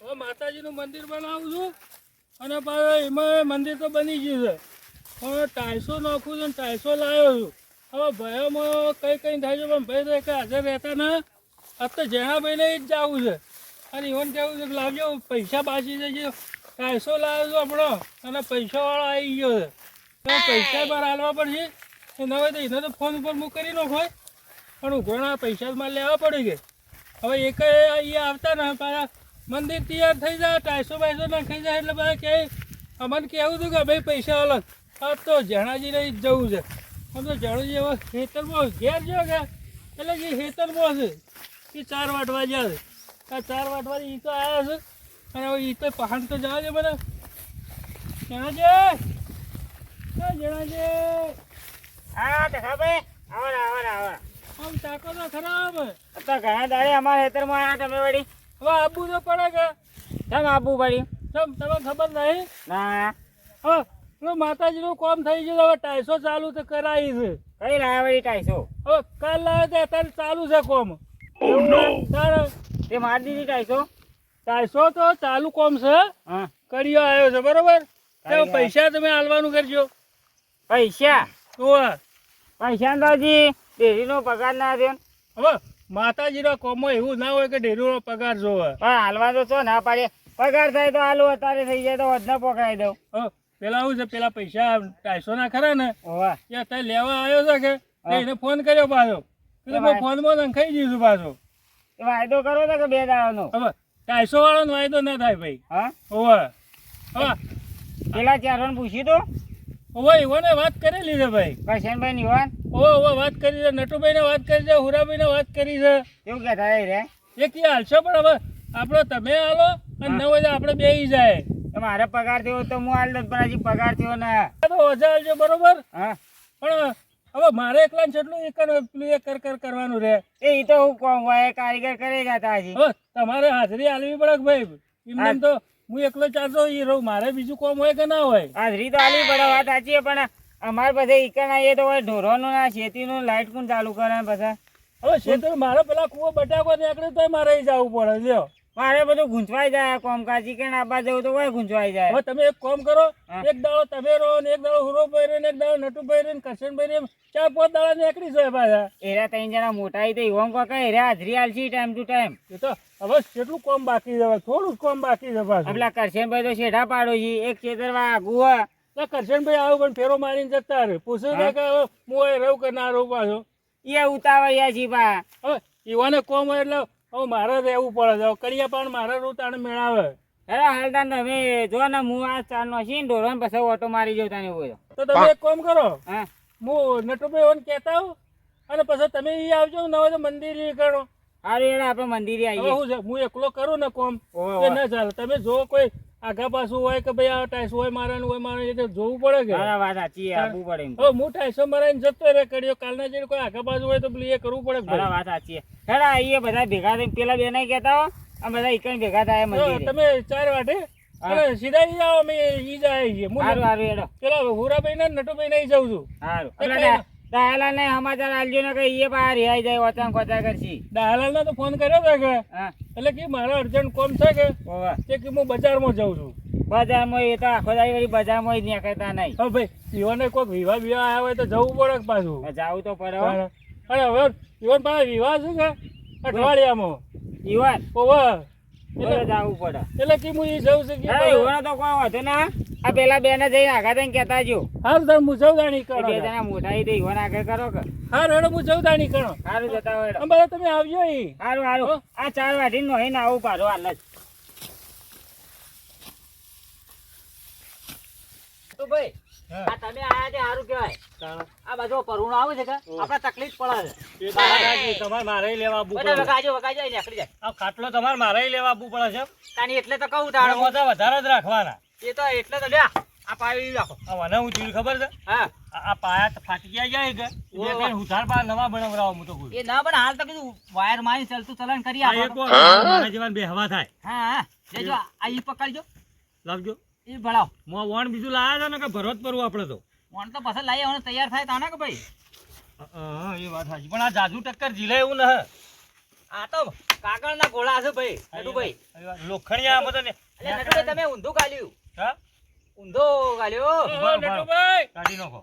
હવે માતાજીનું મંદિર બનાવું છું અને પાછું એમાં મંદિર તો બની ગયું છે. હવે ટાઈસો નાખું છું ને ટાઈસો લાવ્યો છું. હવે ભાઈઓમાં કઈ થાય છે પણ ભાઈ તો એક હાજર રહેતા ને આજ તો જેણાભાઈને જ જવું છે અને ઇવન કહેવું છે કે લાવજો પૈસા બાકી જશે. ટાઈસો લાવ્યો છું આપણો અને પૈસાવાળો આવી ગયો છે. તો પૈસા બહાર હાલવા પડશે ન હોય તો એને તો ફોન ઉપર હું કરી નાખો પણ ઘણા પૈસા જ મારે લેવા પડે કે હવે એક અહીંયા આવતા ને પાછા મંદિર તૈયાર થઈ જાય ટાઈસો બાઈસો નાખી જાય એટલે બધા કહે અમને કહેવું હતું કે ભાઈ પૈસા અલગ આ તો જણાજીને જ જવું છે. આમ તો જણાજી હવે ખેતરમાં ઘેર જો કે એટલે કે ખેતરમાં છે એ 4 વાટવા ગયા છે. આ 4 વાટવાથી એ તો આવ્યા છે અને હવે એ તો પહાડ તો જવા દે બધા જણાજી હા તો ભાઈ આવો આમ તાકો તો ખરાબ તો ઘણા દાડે અમારા ખેતરમાં આવ્યા તમે વળી હવે આબુ તો પડે કે કેમ આપવું પડ્યું? તમને ખબર નહીં ના હવે માતાજીનું કામ થઈ ગયું હવે ટાઈસો ચાલુ તો કરાવી છે. કઈ લાવ્યા વળી ટાઈસો? હવે કાલ લાવે તો અત્યારે ચાલુ છે કોમ. તે મારી દીધી ટાઈસો? ટાઈસો તો ચાલુ કોમ છે હા કર્યો આવ્યો છે બરોબર. પૈસા તમે હાલવાનું કરજો. પૈસા તો પૈસા તો હજી ડેરીનો પગાર ના થયો. હવે માતાજીના કોમમાં એવું ના હોય કે ડેરીનો પગાર જોવે પણ હાલવા તો છો ના પાડે. પગાર થાય તો હાલું અત્યારે થઈ જાય તો વધના પકડાઈ દઉં. પેલા શું છે પેલા પૈસા ટાઈસો ના ખરા ને હોવા એ અત્યારે લેવા આવ્યો છે કે એને ફોન કર્યો પાછો એટલે ફોનમાં નંખાઈ દઈશું પાછો. વાયદો કરો તો કે 2 દાડાનો? હવે ટાઈસો વાળાનો વાયદો ના થાય ભાઈ. હા હોવે હવે પેલા ચારોને પૂછ્યું તો? હોવે ઈવોને વાત કરેલી છે ભાઈ. કરશનભાઈ ની વાત? હોવે વાત કરી છે. નટુભાઈને વાત કરી છે. હુરાભાઈને વાત કરી છે. એવું કહેતા રે એ કે હાલશો પણ હવે આપણો તમે હાલો અને 9 વાગે આપણે બેસી જાય. મારે પગાર થયો તો હું હાલ દઉં પણ હજી પગાર થયો ના તો ઓછા હાલજો બરોબર. હા પણ હવે મારે એકલા જેટલું પેલું એ કર કરવાનું રહે એ તો હું કોમ હોય કારીગર કરે ગયા હજી. હવે તમારે હાજરી હાલવી પડે કે ભાઈ. એમને તો હું એકલો ચાલતો એ રહું મારે બીજું કોમ હોય કે ના હોય. હાજરી તો હાલવી પડે વાત સાચી પણ અમારે બધે ઈકણ આવીએ તો ઢોરોનું ના ખેતીનું લાઈટ કોણ ચાલુ કરે પછી હવે ક્ષેત્ર મારે પેલા કૂવો બટાકો નીકળે તો મારે જવું પડે લ્યો. મારે બધું ગુંચવાઈ જાય કોમકાજ ઈકણ આપવા જવું તો હોય ગુંચવાઈ જાય. હવે તમે એક કામ કરો એક દાડો તમે રહો ને એક દાડો હુરોભાઈ રહે ને એક દાડો નટુભાઈ રહે ને કરશનભાઈ રહે 4-5 દાડા નીકળી જાય પાછા. એરા 3 જણા મોટા તો ઈવોમ કાકા એરા હાજરી હાલશી ટાઈમ ટુ ટાઈમ. એ તો હવે કેટલું કામ બાકી છે થોડું કામ બાકી છે પાછું. પેલા કરશનભાઈ તો શેઠા પાડો છે એક ખેતરમાં આગું હોય કરશનભાઈ આવું પણ ફેરો મારીને જતા રહે પૂછ્યું કે હવે હું એ રહું કે ના રહું પાછો એ ઉતાવળ્યા છી પા. હવે ઈવાને કોમ હોય એટલે હવે મારે રહેવું પડે છે. કરીએ પણ મારે રૂ તાણે મેળાવે. હેરા હાલતા તમે જો ને હું આ ચાર નો સીન ઢોરણ પછી ઓટો મારી જાઉં તને બોલો તો તમે એક કામ કરો હા હું નટુભાઈ એવને કહેતા આવું અને પછી તમે એ આવજો ન હોય તો મંદિર કરો. સારું એડા આપણે મંદિરે હવે આવીએ. શું છે હું એકલો કરું ને કોમ એ ના ચાલે. તમે જો કોઈ આગા પાછું હોય કે ભાઈ આ ટાઈસ હોય મારાનું હોય મારે એ તો જોવું પડે કે. હા વાત સાચી આપવું પડે એમ. હવે હું ટાઈસો મારાને જતો રે કર્યો કાલના જે કોઈ આગા પાછું હોય તો પેલું એ કરવું પડે કે હા વાત સાચી. હેડા આવીએ બધા ભેગા થઈને પેલા બે ને કહેતા હો અમે બધા ઈકણ ભેગા થાય મંદિરે. તમે 4 વાટે અને સીધા ઈ જાઓ અમે ઈ જાય છીએ. સારું સારું એડો પેલા હુરાભાઈ ને નટુભાઈ ને જઉં છું. સારું દાહેલા ને સમાચાર આલજો ને કે એ બહાર રિહાઈ જાય ઓચાં કોચા કરશી. દાહલાલ ને તો ફોન કર્યો હતો કે હા એટલે કે મારે અર્જન્ટ કોમ છે કે ઓવા તે કે હું બજારમાં જાઉં છું. બજારમાં એ તો આખો દાડી વળી બજારમાં જ નીકળતા નહીં. હવે ભાઈ ઈવોને કોઈક વિવાહ આવ્યા હોય તો જવું પડે કે પાછું. જાવું તો પડે હો. અને હવે ઈવન પાસે વિવાહ છે કે અઠવાડિયામાં ઈવન ઓવા એટલે જાવું પડે. એટલે કે હું ઈ જઉં છું કે હા ઈવન તો કોઈ વાંધો ના. આ પેલા બે ને જઈને આગળ થઈને કહેતા જો હાલ તાર હું જવદાણી કરો. બે જણા મોટા તો ઈવન આગળ કરો કે. હા રેડો હું જવદાણી કરો. સારું જતા હોય. બધા તમે આવજો ઈ. સારું સારું આ 4 વાઢી નોઈને આવું પાછો હાલ જ. તો ભાઈ આ તમે આયા તે સારું કહેવાય. આ બાજુ પરુણો આવે છે કે આપણે તકલીફ પડે છે. તમારે મારે લેવા આવવું બધા પડે. વગાજો નીકળી જાય. આ ખાટલો તમારે મારે લેવા આવવું પડે છે. તાની એટલે તો કહું તાણ મોજા વધારે જ રાખવાના. એ તો એટલે તો લ્યા આ પાવી રાખો. આ મને હું જોયું ખબર છે હા આ પાયા તો ફાટી ગયા જાય કે એટલે કઈ ઉધાર પા નવા બનાવરાવો હું તો કહું. એ ના પણ હાલ તો કીધું વાયર મારી ચાલતું ચલણ કરી આ આપો. એક મારા જીવન બે હવા થાય. હા હા લેજો આ ઈ પકડજો લાવજો. ઈ ભણાવ. મો વણ બીજું લાયા છો ને કે ભરત પરવું આપણે તો. વણ તો પછી લાવી આવવાનું તૈયાર થાય તાણે કે ભાઈ. હા એ વાત સાચી પણ આ જાજુ ટક્કર ઝીલે એવું ન હે. આ તો કાગળના ગોળા છે ભાઈ નટુભાઈ. લોખંડિયા આમાં તો ને અલ્યા નટુભાઈ તમે ઊંધું ગાલ્યું. હા ઊંધો ગાલ્યો. ઓહો, નટુભાઈ કાઢી નાખો.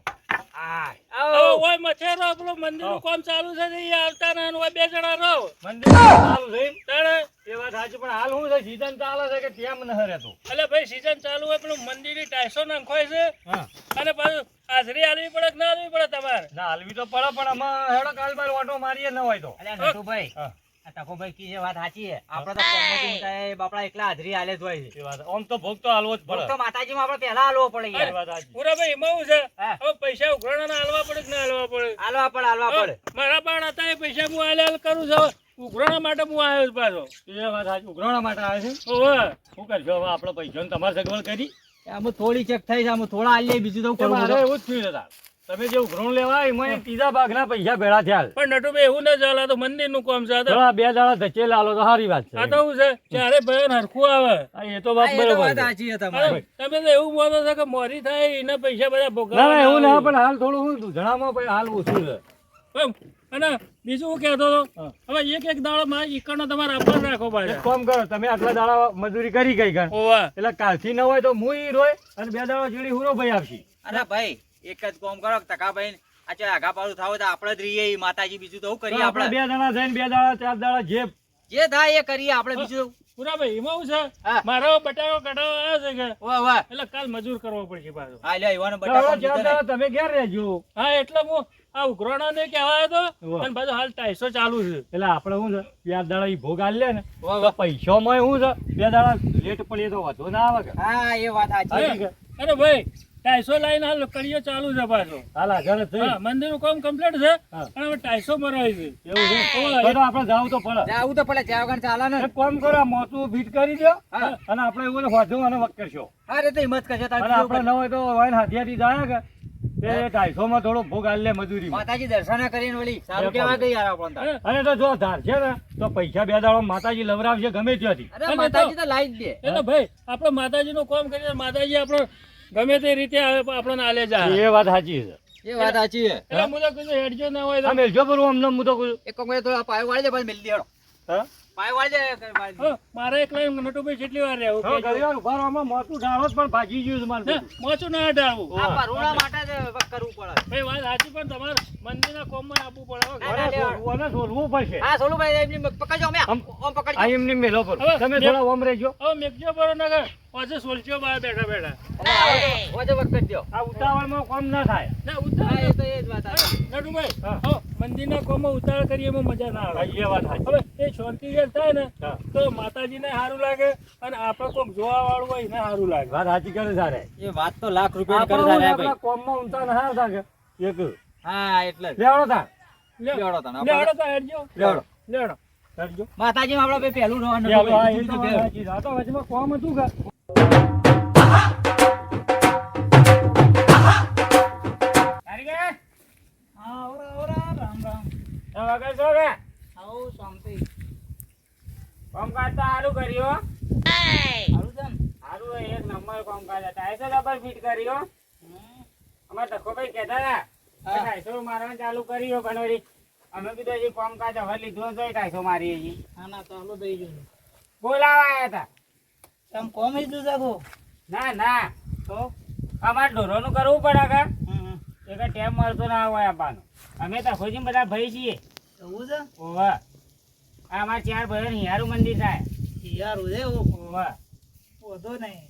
હા હવે ઓય મથેરો પેલું મંદિરનું કામ ચાલુ છે ને ઈ આવતા ના ને ઓય બે જણા રહો મંદિર ચાલુ છે એમ? તાણે એ વાત સાચી પણ હાલ શું છે સીઝન ચાલે છે કે ત્યાં મને રહેતો એટલે ભાઈ સીઝન ચાલુ હોય પેલું મંદિરની ટાઈસો નાખવાય છે હા અને પાછું હાજરી આલવી પડે કે ના આલવી પડે તમારે ના હાલવી તો પડે પણ આમાં હેડો કાલ બાર ઓટો મારીએ ન હોય તો અલ્યા નટુભાઈ હા આ ટકોભાઈ કી છે વાત સાચી છે. આપણે તો કોમથી સાહેબ આપણા એકલા હાજરી આલે જ હોય છે. એ વાત આમ તો ભોગ તો હાલવો જ ભોગ પડે તો માતાજીમાં આપણે પહેલા હાલવો પડે એ યાર. વાત સાચી પૂરાભાઈ એમાં શું છે હા. હવે પૈસા ઉઘરાણાના આલવા પડે કે ના આલવા પડે હાલવા પડે હાલવા પડે. મારા પણ હતા એ પૈસા હું હાલ કરું છું ઉઘરાણા માટે હું આવ્યો છું પાછો એ વાત સાચી ઉઘરાણા માટે આવે છે ઓવે શું કરશો હવે આપણે પૈસા તમારે સગવડ કરી આમાં થોડી ચેક થઈ છે, આમાં થોડા આલીએ, બીજું તો એ મારે કરવું. એવું જ થયું હતા તમે જે ઉઘરાણું લેવા એમાં ત્રીજા ભાગના પૈસા ભેળા થયા પણ નટુભાઈ એવું ના ચાલે આ તો મંદિરનું કામ છે આ તો થોડા બે દાડા ધચે લાલો તો સારી વાત છે આ તો શું છે ચારે ભાઈ હરખું આવે હા, એ તો વાત બરોબર છે. સાચી છે અરે, તમે તો એવું બોલો છો કે મોરી થાય એના પૈસા બધા ના ના એવું ના ભોગવવાના પણ હાલ થોડું હું જણામાં પણ હાલ ઓછું છે હોય. અને બીજું હું કહેતો હતો હા. હવે એક દાડો મારે ઈકણનો તમારે આપવાનો રાખો એક પાછા કામ કરો તમે આટલા દાડા મજૂરી કરી ગઈ ગણ ઓવા એટલે કાલથી ન હોય તો હું ઈ રોય અને બે દાડા ચીડી હુરો ભાઈ આપશી અરે ભાઈ એક જ કામ કરો ટકાભાઈ આ ચાલ આગા પાડું થાવ તો આપણે જ રહીએ ઈ માતાજી, બીજું તો શું કરીએ આપણે આપણે? બે દાડા થઈને બે દાડા ચાર દાડા જે થાય એ કરીએ આપણે, બીજું પૂરાભાઈ એમાં શું છે હા. મારો બટાકો કઢાવો આવ્યો છે કે વાહ વાહ. એટલે કાલ મજૂર કરવો પડશે પાછો હા લ્યો ઈવાનો ચાર બટાકો દીધો ને. દાડા તમે ક્યાં રહેજો હા એટલે હું આ ઉઘરાણા ને કહેવાય તો વાહ. અને પાછો હાલ 250 ચાલુ છે એટલે આપણે શું છે બે દાડા ઈ ભોગ આલી લે ને વાહ તો વાહ. પૈસામાં શું છે બે દાડા લેટ પડીએ તો વધુ ના આવે કે હા એ વાત સાચી. હા, ઠીક છે. અરે ભાઈ 250 લાઈન હાલ કડીઓ ચાલુ છે પાછો હાલ હાજર જ થઈ હા મંદિરનું કામ કમ્પ્લીટ છે હા. અને હવે 250 મરાય છે એવું છે ઓવા, તો તો આપણે જાવું તો પડે જાવું તો પડે, જ્યાં વગર ચાલે ને. એક કામ કરો આ મોટું ફીટ કરી દો હા. અને આપણે એવું વધુ અને વક કરશો હા રે તો હિંમત કરશે તારે અને બીજું આપણે ન હોય તો વાઈન હાથિયાથી જાય કે તે 250 માં થોડો ભોગ આલી લે મજૂરી માતાજી દર્શન કરીને વળી સારું એ કહેવાય પડે. કે યાર આપણને તાર. હા. અને તો જો ધાર છે ને તો પૈસા બે દાડો માતાજી લવરાવશે ગમે ત્યાંથી અરે અને માતાજી તો લાઈ જ દે. એટલે ભાઈ આપણે માતાજીનું કામ કરીએ માતાજી આપણો ગમે તે રીતે આપણને આલે જાય એ વાત સાચી છે એ વાત સાચી છે. એટલે હું તો કીધું હેડજો ના હોય તો આ મેલજો પર અમને હું તો કહું એક કામ કરે તો આ પાયો વાળી દે, પછી મેલી દે હેડો. હા પાયો વાળી દે, વાળી દે. હા, મારે એક લાઈન નટુભાઈ કેટલી વાર રહેવું હા, કહેજો. ઘડીવાર ઉભા રહો, આમાં મોટું ઢાળો જ પણ ભાગી ગયું છે મારે હે, બધું. મોચું ના હટાવવું આ પરુણા માટે જ વખ કરવું પડે. ભાઈ વાત સાચી પણ તમારે મંદિરના કોમમાં આપવું પડે હો. ના, મારે ના, સોલવું અને સોલવું પડશે હા સોલુભાઈ એમની પકડજો, અમે આમ- આમ પકડજો. આ એમની મેલો પર હવે તમે બે- થોડા ઓમ રહેજો હવે મેકજો પડે ને કે પાછે સોલચો બહાર બેઠા બેઠા ઓજો વખ કરી દ્યો. આ ઉતાવળમાં કામ ના થાય ના હા ઉતાર એ તો એ જ વાત સાચી. નટુભાઈ હા. હવે મંદિરના કોમમાં ઉતાર કરીએ એમાં મજા ના હા, આવે એ વાત સાચી. હવે એ શાંતિ જેલ થાય ને હા. તો માતાજીને સારું લાગે અને આપણે કોઈક જોવા વાળું હોય એને સારું લાગે વાત સાચી કરે સારે એ વાત તો લાખ આપણે હું આપણા કોમમાં ઊંચા ના હાર થાય કે એક હા એટલે જ. લેવડો તાર લેવડો તને. લેવડો તો હેડજો લેવડો. લેવડો કરજો માતાજીમાં આપણે પહેલું રહેવાનું. ચાલો, હા, એ તો વાત સાચી છે. આ તો વચમાં કોમ હતું કે કારીગર હા ઓરા ઓરા રામ રામ. આ વગર છો કે આવો શાંતિ. કામકાજ તો સારું કર્યું સારું છે ને? સારું એક નંબર કામકાજ હતા એસો ડબલ ફિટ કર્યો અમારે ધક્કોભાઈ કહેતા હતા હા. 250 મારવાનું ચાલુ કર્યું પણ વળી અમે કીધું હજી કામકાજ હવે લીધું તો 250 મારી હજી હા ના ચાલો દઈ ગયું. બોલાવા આવ્યા હતા એમ કોમ લીધું છે કો? ના ના તો અમારે ઢોરોનું કરવું પડે કે હમ. એક ટેમ મળતો ના હોય આપવાનો અમે તખોજી બધા ભાઈ છીએ એવું છે? ઓવા આ અમારા 4 ભાઈઓ હિયારું મંદિર થાય યાર ઉદે એવું ઓવા વધો નહીં.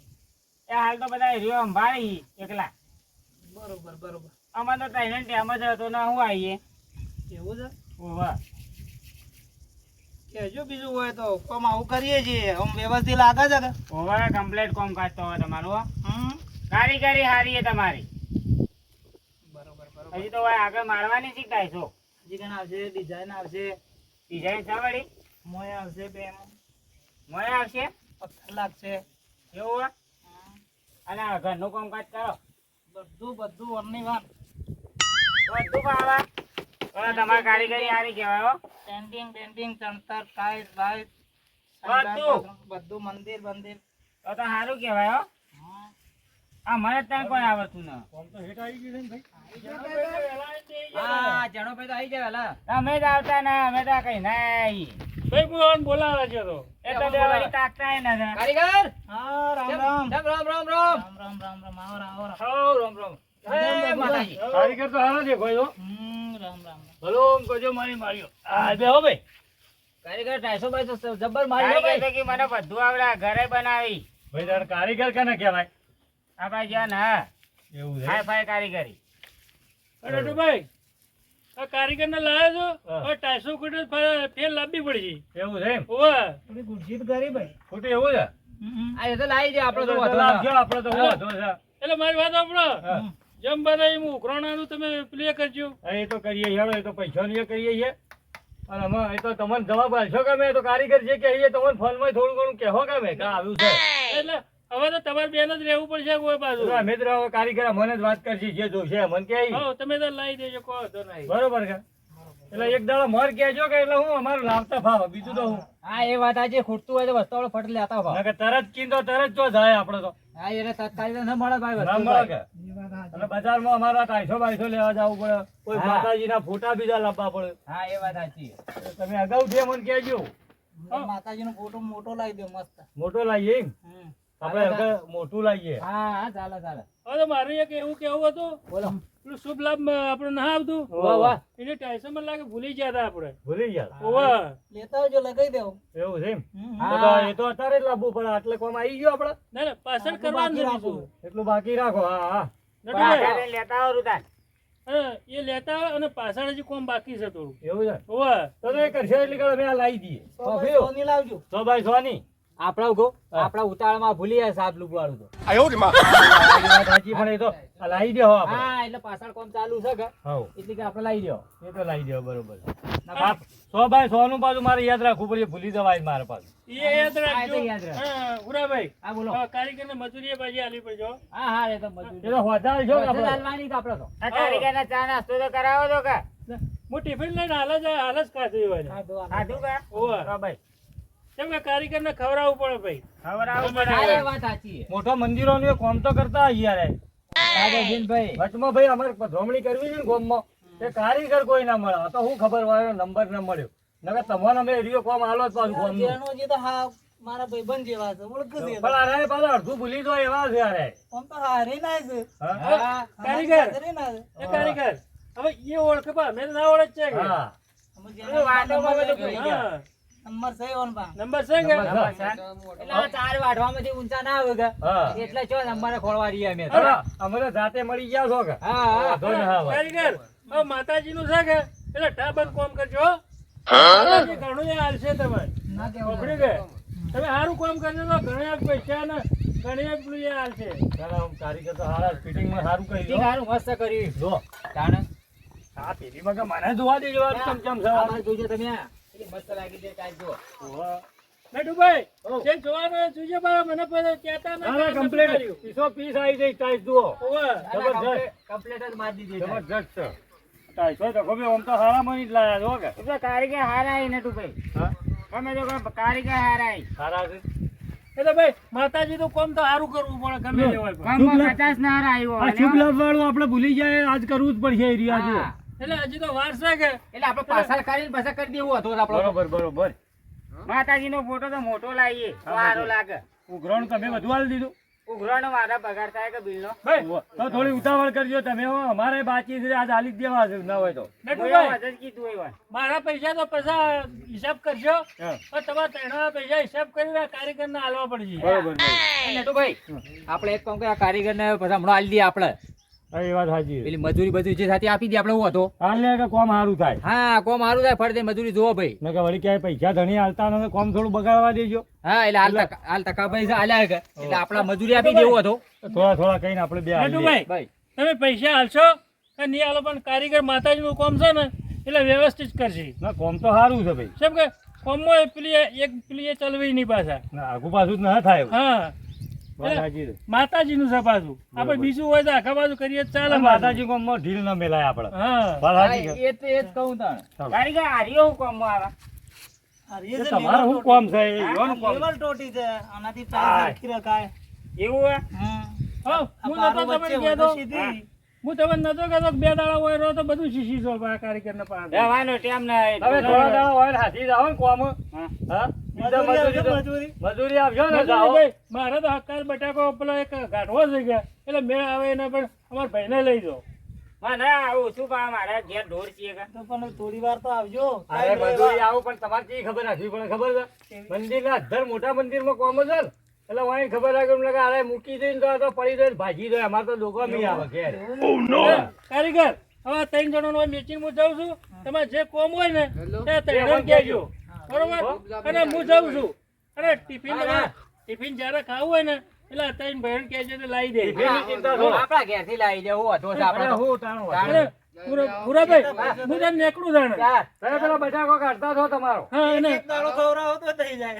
એ હાલ તો બધા રહ્યો અંભાળી એકલા બરોબર બરોબર. અમારે તો ત્રણ ટેમ જ હતો ને હું આવીએ એવું છે? ઓવા કહેજો બીજું હોય તો કોમ આવું કરીએ છીએ આમ વ્યવસ્થિત લાગે છે કે? ઓવા કમ્પ્લીટ કામકાજ તો હોય તમારું હો. હમ. કારીગરી હારી છે તમારી બરોબર બરોબર. હજી તો હોય આગળ મારવાની શીખાય છો હજી કણ આવશે, ડિઝાઇન આવશે, ડિઝાઇન છે વળી મોય આવશે, બે એમાં મને આવશે પથ્થર લાગશે. એવું હોય અને આ ઘરનું કામકાજ કરો બધું બધું ઓરની વાન. બધું પાવા હવે તમારી કારીગરી હારી કહેવાય હો પેન્ટિંગ પેન્ટિંગ ચણતર ટાઈટ લાઈટ બધું. બધું મંદિર બંદિર. તો સારું કહેવાય હો આ મને ત્યાં કોઈ આવડતું ન. કોમ તો હેઠ આવી ગયું છે ને ભાઈ. હા જણોભાઈ તો આવી જાય વેલા. તમે જ આવતા ના, અમે તો કઈ ના આવીએ. ભાઈ હું બોલાવે છે તો એ તો બે વાળી તાકતા ય નથી. કારીગર હા, રામ કેમ? રામ. કેમ? રામ રામ રામ. હઉ, રામ રામ. એ માતાજી. કારીગર તો હારા છે કોઈ તો. ભલો આમ કહેજો મારી માર્યો. આ બે હો ભાઈ. કારીગર 250 તો જબ્બર મારી હો કારીગર ભાઈ. તો કે મને બધું આવડે, આ ઘરે બનાવી. ભાઈ તારે કારીગર કેને કહેવાય? આપણા જ્યાં ના એવું છે. હાઈ ફાઈ કારીગરી. અરે તો ભાઈ આ કારીગર ને લાવ્યો છો હા. હવે 250 કુટે ફેર લાવવી પડશે એવું છે એમ? ઓવા ખોટું એવું છે? આ એ તો લાવી દે આપણે તો તો વાંધો લાવજો, ના. આપણે તો હું વાંધો છે. એટલે મારી વાત આપણો હા. જેમ બનાવી હું ઉઘરાણાનું તમે પ્લે કરજો હા, એ તો કરીએ હેડો, એ તો પૈસાની એ કરીએ છીએ. અને અમે એ તો તમને જવાબ આલશો કે અમે તો કારીગર જે કહીએ તમને ફોનમાં થોડું ઘણું કહેવો કે અમે કે આવ્યું છે. એટલે હવે તો તમારે બેન જ રહેવું પડશે કોઈ બાજુ તો અમે તો હવે કારીગર મને જ વાત કરશે જે જોશે મને કે હા તમે તો લાવી દેજો કોઈ વાંધો નહીં બરોબર કે એટલે એક દાડો મોર કહેજો કે એટલે હું અમારું લાવતા ભાવ બીજું તો હું હા એ વાત આજે ખૂટતું હોય તો વસ્તુ આપણે ફટ લેતા ભાવ. નકર તરત કીધો તરત જો જાય આપણે તો હા એને તાત્કાલિક ન મળે ભાઈ ના વસ્તુ મળે ભાઈ. કે અને બજારમાં અમારા 250 લેવા જવું પડે કોઈ હા. માતાજીના ફોટા બીજા લાવવા પડે હા એ વાત સાચી. એટલે તમે અગાઉ જે મને કહેજો માતાજીનો ફોટો મોટો લાવી દો મસ્ત. મોટો લાવીએ એમ આપણે અગર મોટું લાવીએ હા હા ચાલે ચાલે. હવે તો મારું એક એવું કેવું હતું બોલો. પેલું શુભ લાભ આપણે ના આવતું વાહ વાહ. એને 250 માં લાગે ભૂલી ગયા હતા આપણે ભૂલી ગયા ઓવા લેતા આવજો લગાવી દેવું. એવું છે એમ હા. તો એ તો અત્યારે જ લાવવું પડે આટલે કોમ આવી ગયો આપણે ના ના પાછળ કરવાનું છે બીજું. એટલું બાકી રાખો હા હા નટુભાઈ, પાછા લઈને લેતા આવો રૂતાન. હા, એ લેતા આવે અને પાછળ હજી કોમ બાકી છે થોડું એવું છે ઓવા તો એ કરશે એટલે કે અમે આ લાવી દઈએ સોની લાવજો. 100 બાય 100 ની આપણા ઉગો આપણા ઉતાળમાં ભૂલી જાય સાપ લુક વાળું તો. આ વાત સાચી પણ એ તો આ લાવી દે હો આપણે હા એટલે પાછળ કોમ ચાલુ છે કે હઉ એટલે કે આપણે લાવી દો. એ તો લાવી દે બરોબર 100 બાય 100 નું પાછું મારે યાદ રાખવું પડે ભૂલી જવાય મારે પાછું એ યાદ હા, એ રાખજો તો યાદ રાખ. હા ઉરાભાઈ હા બોલો. કારીગરને મજૂરી પાછી આલી પડજો હા હા એ તો મજૂરી. એ તો હોદાળ છો કે બધે આપણે? લાલવાની તો આપણે તો. આ કારીગરને ચા નાસ્તો તો કરાવો તો કા? હું ટિફિન લઈને હાલ જ ખાધું એવાને. હા, તો ખાધું કા? ઓવા હા ભાઈ કેમ કે કારીગરને ખવડાવવું પડે ભાઈ ખવડાવવું હા, પડે. એ વાત સાચી છે. મોટા મંદિરોનું એ કામ તો કરતા યાર રાજાજીનભાઈ. વચમાં ભાઈ અમારે ધોમણી કરવી છે ને ગામમાં તે કારીગર કોઈ ના મળે આ તો હું ખબર હોય નંબર ન મળ્યો નકર તમને અમે એરિયો કોમ આલો જ પાછું ગામનું. જેણોજી તો હા મારા ભાઈબંધ જેવા છે ઓળખું છે. પણ અરે પાછા અડધું ભૂલી જો એવા છે અરે આમ તો હારી ના છે. હા? હા, કારીગર. હારી ના છે. એ કારીગર હવે એ ઓળખે પા અમે તો ના ઓળખ છે કે હા અમે પેલું જેનો વાતોમાં નંબર બધું લઈ ભૂલી ગયા. હા નંબર છે ઓન બા. નંબર છે કે નંબર છે. એટલે આ ચાર વાઢવામાંથી ઊંચા ના આવે કે હા એટલે ચો નંબરે ખોળવા રહીએ અમે તો. અરે અમે તો જાતે મળી ગયા છો કે હા હા વાંધો ના આવે. કારીગર હવે માતાજીનું છે કે એટલે ટાબન કોમ કરજો હો. માતાજી ઘણું એ હાલશે તમે ના કેવું પકડી ગયે તમે સારું કામ કરજો તો ઘણા પૈસા ને ઘણી પેલું એ હાલશે ચાલો, આમ કારીગર તો હારા ફિટિંગમાં સારું કરી ઠીક, દો હારું મસ્ત કર્યું. જો તાણે. આ પેઢીમાં કે મને જોવા દેજો આ ચમચમ છે આ બાજુ જોજો તમે આ. કેટલી મસ્ત લાગી છે કાંઈ જો. નટુભાઈ હો. જે જોવાનું જોજે બારા મને પછી કહેતા ના ના કમ્પ્લીટ 100 પીસ આવી જાય ટાઈસ જુઓ ઓવા જબરજસ્ત. કમ્પ્લીટ જ મારી દીધી છે. જબરજસ્ત છે ટાઈસો તો ખબર આમ તો હારા મની જ લાયા છો કે એ તો કારીગર હારા આઈ નટુ ભાઈ. હા તમે તો કહો કારીગર હારા આઈ. હારા છે એટલે ભાઈ માતાજી તો કોમ તો સારું કરવું પડે ગમે તે હોય પણ. ગામમાં 50 ના હારા આવ્યો. આ શુભ લાભ વાળું આપણે ભૂલી જાય આજ કરવું જ પડશે એરિયા જો હા. એટલે હજી તો વાર છે કે એટલે આપણે પાછળ કરીને પાછા કરી દેવું હતું આપણે. બરોબર બરોબર માતાજીનો ફોટો તો મોટો લાવીએ તો સારો લાગે. ઉઘરાણ તમે બધું આલી દીધું ઉઘરાણો મારા પગાર થાય કે બિલનો? ભાઈ તો થોડી ઉતાવળ કરજો તમે હો અમારે બાકી છે આજ આલી જ દેવા છે ના હોય તો નટુભાઈ જ કીધું એવા. મારા પૈસા તો પૈસા હિસાબ કરજો હા. પણ તમારા ત્રણના પૈસા હિસાબ કરીને કારીગરને આલવા પડશે બરોબર એ નટુભાઈ, આપણે એક કામ કરીએ, આ કારીગરને પછી હમણાં આલી દઈએ આપણે. હા એ વાત સાચી છે. પેલી મજૂરી બધું જે સાથે આપી દે આપણે હું હતો. હાલ ને કે કોમ સારું થાય હા કોમ સારું થાય ફરતે મજૂરી જોવો ભાઈ. ને કે વળી ક્યાંય પૈસા ધણી હાલતા નથી કોમ થોડું બગાડવા દેજો હા એટલે હાલ ટકા પૈસા આલ્યા કે એટલે આપણા મજૂરી આપી દેવું હતો. થોડા થોડા કહીને આપણે બે હાલીએ. નટુભાઈ ભાઈ તમે પૈસા હાલશો કે નહીં હાલો પણ કારીગર માતાજીનું કોમ છે ને એટલે વ્યવસ્થિત કરશે ના કોમ તો સારું છે ભાઈ કેમ કે કોમમાં પેલી એ ચલવી નહીં પાછા ના આગુ પાછું જ ના થાય એવું. હા વાત સાચી છે. માતાજીનું છે પાછું આપણે બીજું હોય તો આખા બાજુ કરીએ તો ચાલે માતાજી કોમમાં ઢીલ ન મેલાય આપણે હા વાત સાચી છે. એ જ કહું તાણ. ચાલો. કારીગર હારીઓ હું કામમાં આવે. એ તમારું શું કોમ છે એ યોનું કોમ. એવું હે? હા, હું નતો તમને કહેતો. હું તમને નતો કહેતો કે 2 દાડા હોય રહો તો બધું શીશી છો આ કારીગરને પાસે. રહેવાનો ટાઈમ ના આવે. હવે થોડા દાડા હોય ને હાથી જાઓ ને કોમ. હા બીજા મજૂરી આપજો ને જાઓ. ભાઈ, મારે તો હક્કાર બટાકો પેલો એક ગાંઠવો થઈ ગયા એટલે મેં આવે એને પણ અમારા ભાઈને લઈ જાઓ. ના આવું શું પા મારા ઘેર ઢોર છીએ કા. અરે મજૂરી આવું પણ તમારે કેવી ખબર રાખવી પડે ખબર છે મંદિરના અધ્ધર મોટા મંદિરમાં કોમ છે ને એટલે વાંહી ખબર રાખે એમ લાગે અરે મૂકી દઈને તો પડી જાય ભાજી જાય અમારે તો ડોકો નહીં આવે ઘેર. કારીગર હવે 3 જણાનો મેચિંગ હું જાઉં છું. તમારે જે કોમ હોય ને તે 3 જણ કહેજો બરોબર. અને હું જાઉં છું. અને ટિફિન જ્યારે ખાવું હોય ને એટલે 3 ભાઈઓને કહેજો તો લાવી દે. ટિફિનની ચિંતા છો. આપણા ઘેરથી લાવી દેવું હતો છે આપણે અરે તો. હું તાણું અરે પુરાભાઈ હું તને નીકળું જાણે. ચાલ. તમે પેલો બટાકો કાઢતા છો તમારો. હા અને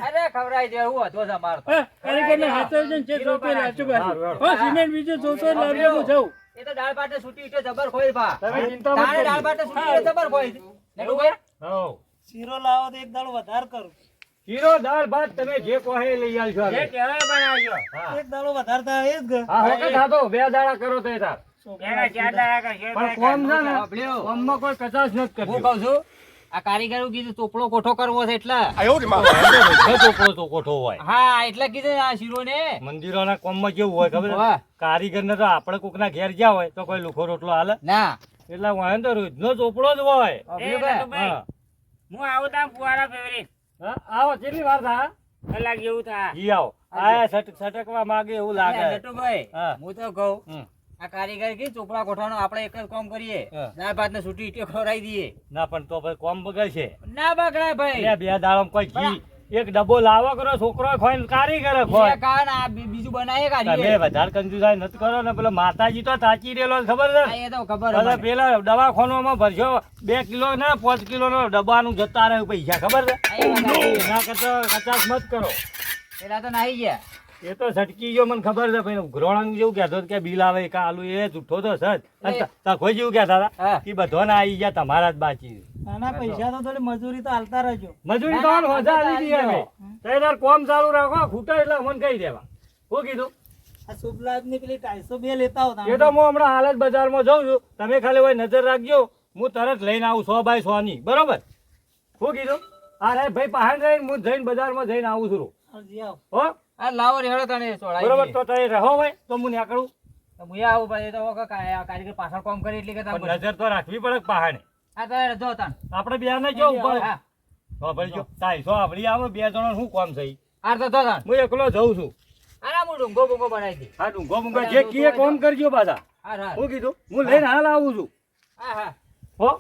અરે ખવડાવી દેવું હતો છે અમારે તો. હા, કારીગરને હાથે છે ને જે જોતો હોય લાવજો પાછું. હા, સિમેન્ટ બીજું જોતો હોય લાવજો હું જાઉં. એ તો દાળ બાટે છૂટી છે જબર ખોઈ ભા. તમે ચિંતા મત તારે દાળ કરજો. બાટે છૂટી છે જબર ખોઈ. નકરું ભાઈ? હોવ. શીરો લાવો તો એક દાડો વધારે કરું. શીરો દાળ ભાત તમે જે કહો એ લઈ આવજો જે હવે. કહેવાય બનાવજો. હા એક દાડો વધારે થાય એ જ ઘર. હા હોકે થાતો 2 દાડા કરો તો એ તાર. એના 4 દાડા કરશે. પણ કોમ છે ને સાંભળ્યો? કોમમાં કોઈ કચાશ નથી હું કરજો. કહું છું આ કારીગરો કીધું ચોપડો કોઠો કરવો છે એટલે ચોપડો તો કોઠો હોય હા એટલે કીધું આ શીરો ને મંદિરોના કોમમાં કેવું હોય ખબર વાહ. કારીગરને તો આપણે કોકના ઘેર ગયા હોય તો કોઈ લુખો રોટલો હાલે ના એટલે હોય ને તો રોજનો ચોપડો જ હોય. એ સાંભળ્યું કે? નટુભાઈ, હા હું આવું તામ ફુવારા ફેવરિટ હા, આવો કેટલી વાર થાય કલાક જેવું થાય. જી આવો આ સટકવા માંગે એવું અરે લાગે. નટુભાઈ હા. હું તો કહું હમ. આ કારીગર કી ચોપડા કોઠાનો આપણે એક જ કામ કરીએ હા. દાળ ભાત ને છૂટી ઈટીઓ ખવડાવી દઈએ ના પણ તો પછી કોમ બગડશે. ના બગડાય ભાઈ બે દાડામાં કોઈ ઘી એક ડબ્બો લાવો કરો છોકરો ખોય કારીગર ખોય. એ કાન આ બીજું બનાવીએ તમે કાઢીએ વધારે કંજુસાઈ નથી કરો ને પેલો માતાજી તો તાચી રહેલો છે ખબર હા, છે એ તો ખબર હવે અમને. પેલા દવાખાનામાં ભરજો 2 કિલો ને 5 કિલો નો ડબ્બાનું જતા રહે પૈસા ખબર છે હા, એ વાત સાચી. એના કરતા 50 મત કરો. પેલા તો નાહી ગયા એ તો છટકી ગયો મને ખબર છે ભાઈ ઘરોણાનું જેવું કહેતો હતો કે બિલ આવે કે આલુ એ જુઠ્ઠો તો સજ અને તખોઈ જેવું કહેતા હતા હા. કે બધાને આવી ગયા તમારા જ બાકી નાના પૈસા તો થોડી મજૂરી તો હાલતા રહેજો. મજૂરી તો મજા આવી ગઈ હવે તૈયાર કોમ ચાલુ રાખો ખૂટે એટલે મને કહી દેવા શું કીધું આ શુભ લાભ ની પેલી 202 લેતા હો એ તો હું હમણાં હાલ જ બજારમાં જાઉં છું તમે ખાલી હોય નજર રાખજો હું તરત લઈને આવું 100 બાય 100 ની બરોબર શું કીધું અરે ભાઈ પહાડ રહીને હું જઈને બજારમાં જઈને આવું છું જી આવો. હો આ લાવો રેડો તને ચોળાઈ બરોબર દઈએ. તો તમે રહો ભાઈ તો હું નીકળું તો હું આવું ભાઈ તો કારીગર પાછળ કામ કરે એટલે કે તાર પણ નજર તો રાખવી પડે પહાડે આ તો જો તાન આપણે બે ને જો ઉપર હા હા ભાઈ જો 250 આપડી આવે 2 જણા શું કામ છે ઈ? આ તો જો તાન હું એકલો જઉં છું આના હું ડુંગો બુંગો બનાવી દી હા ડુંગો મુંગો જે કીએ કોમ કરજો પાછા હા હા શું કીધું હું લઈને હાલ આવું છું હા હા હો